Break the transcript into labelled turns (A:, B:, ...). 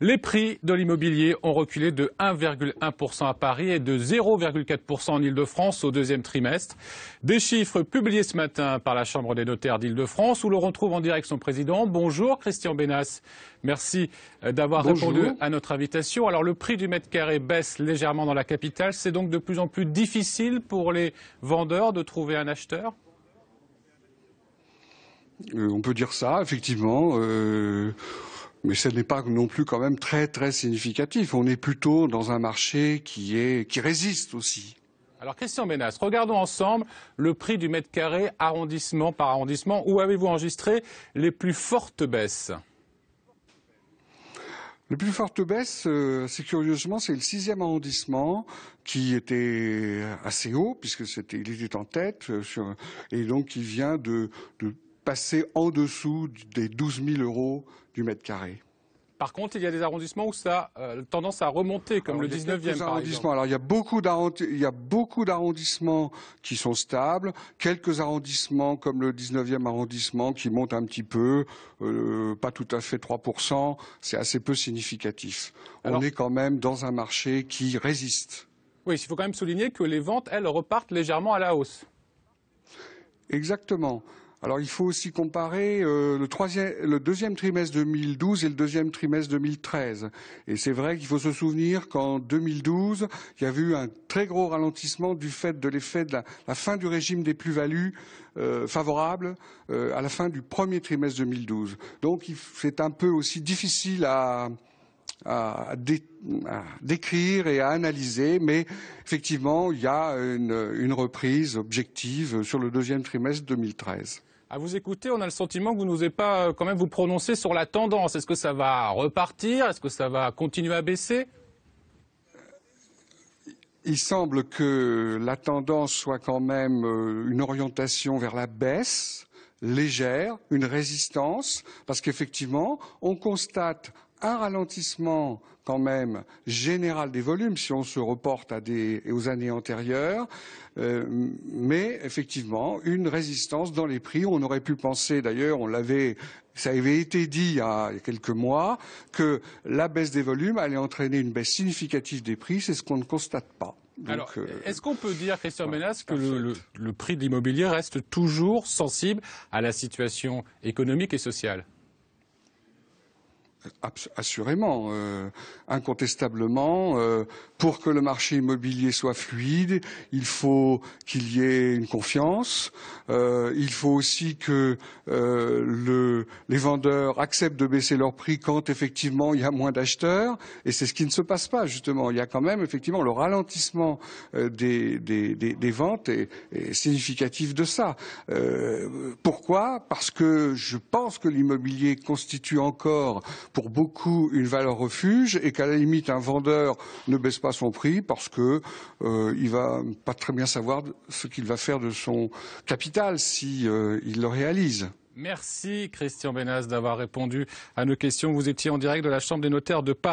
A: Les prix de l'immobilier ont reculé de 1,1% à Paris et de 0,4% en Île-de-France au deuxième trimestre. Des chiffres publiés ce matin par la Chambre des notaires d'Île-de-France où l'on retrouve en direct son président. Bonjour Christian Bénas, merci d'avoir répondu à notre invitation. Alors le prix du mètre carré baisse légèrement dans la capitale. C'est donc de plus en plus difficile pour les vendeurs de trouver un acheteur ?
B: On peut dire ça, effectivement. Mais ce n'est pas non plus quand même très significatif. On est plutôt dans un marché qui résiste aussi.
A: Alors Christian Bénas, regardons ensemble le prix du mètre carré arrondissement par arrondissement. Où avez-vous enregistré les plus fortes baisses ?
B: Les plus fortes baisses, c'est curieusement, c'est le 6e arrondissement qui était assez haut puisque il était en tête et donc il vient de passer en dessous des 12 000 € du mètre carré.
A: Par contre, il y a des arrondissements où ça a tendance à remonter, comme le 19e par exemple.
B: Alors, il y a beaucoup d'arrondissements qui sont stables, quelques arrondissements comme le 19e arrondissement qui montent un petit peu, pas tout à fait 3%, c'est assez peu significatif. On est quand même dans un marché qui résiste.
A: Oui, il faut quand même souligner que les ventes, elles, repartent légèrement à la hausse.
B: Exactement. Alors il faut aussi comparer le deuxième trimestre 2012 et le deuxième trimestre 2013. Et c'est vrai qu'il faut se souvenir qu'en 2012, il y avait eu un très gros ralentissement du fait de l'effet de la fin du régime des plus-values favorables à la fin du premier trimestre 2012. Donc c'est un peu aussi difficile à décrire et à analyser, mais effectivement, il y a une reprise objective sur le deuxième trimestre 2013.
A: À vous écouter, on a le sentiment que vous n'osez pas quand même vous prononcer sur la tendance. Est-ce que ça va repartir? Est-ce que ça va continuer à baisser?
B: Il semble que la tendance soit quand même une orientation vers la baisse, légère, une résistance, parce qu'effectivement, on constate un ralentissement quand même général des volumes si on se reporte aux années antérieures, mais effectivement une résistance dans les prix. On aurait pu penser d'ailleurs, ça avait été dit il y a quelques mois, que la baisse des volumes allait entraîner une baisse significative des prix. C'est ce qu'on ne constate pas. Donc,
A: alors, est-ce qu'on peut dire, Christian Bénas, que le prix de l'immobilier reste toujours sensible à la situation économique et sociale ?
B: Assurément, incontestablement, pour que le marché immobilier soit fluide, il faut qu'il y ait une confiance, il faut aussi que les vendeurs acceptent de baisser leurs prix quand effectivement il y a moins d'acheteurs, et c'est ce qui ne se passe pas justement. Il y a quand même effectivement le ralentissement des ventes est significatif de ça. Pourquoi ? Parce que je pense que l'immobilier constitue encore pour beaucoup une valeur refuge et qu'à la limite un vendeur ne baisse pas son prix parce que il va pas très bien savoir ce qu'il va faire de son capital si il le réalise.
A: Merci Christian Bénas d'avoir répondu à nos questions. Vous étiez en direct de la Chambre des notaires de Paris.